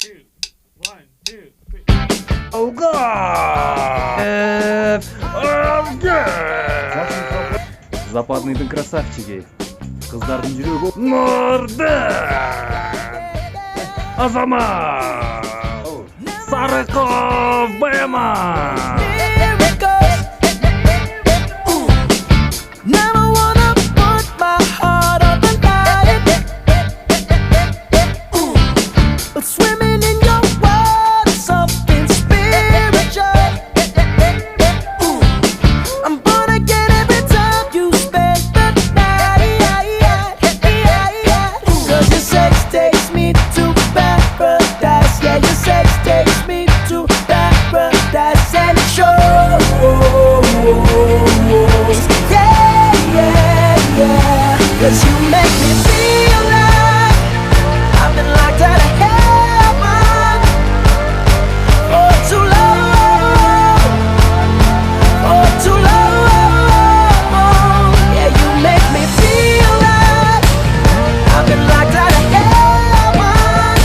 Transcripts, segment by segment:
two, one, two, three. Западныйдың красавчиги. Кыздардын жүрөгү Нурдын. Азамат. Сарыков Байман. Never wanna put my heart on the line, but swimming in your world is something spiritual. I'm gonna get every time you spend the night, 'cause your sex takes me to paradise. Yeah, your sex takes me to paradise, and it shows. Yeah, 'cause you make me feel like I've been locked out of heaven for too long, for too long. Yeah, you make me feel like I've been locked out of heaven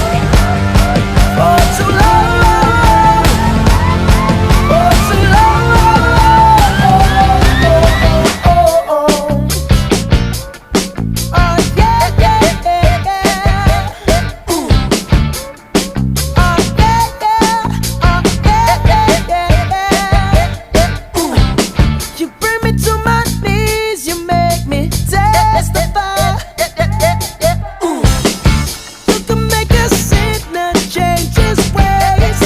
for too long, for too long. You bring me to my knees, you make me testify. You can make a sinner change his ways.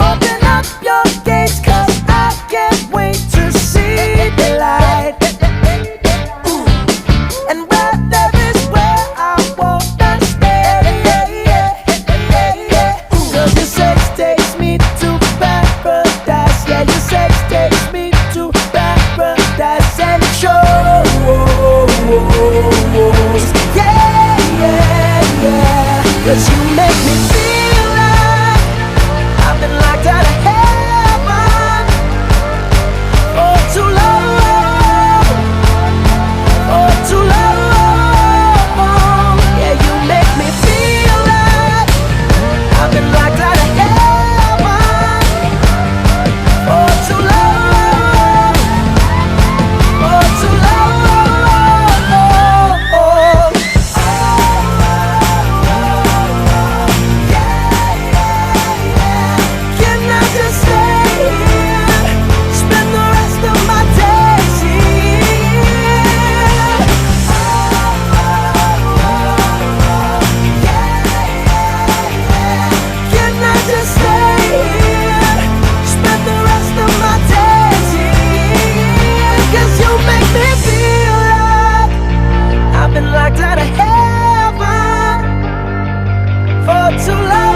Open up your gates, 'cause I can't wait to see the light. And right there is where I wanna stay. 'Cause your sex takes me to paradise. Yeah, your sex takes me to paradise, and it shows. Yeah, 'cause you make me feel like I've been locked out of heaven for too long, for too long. Yeah, you make me feel like I've been locked out of heaven for too long, for too long. Can I just stay here, spend the rest of my days here? Can I just stay here, spend the rest of my days here? 'Cause you make me feel like I've been locked out of heaven for too long.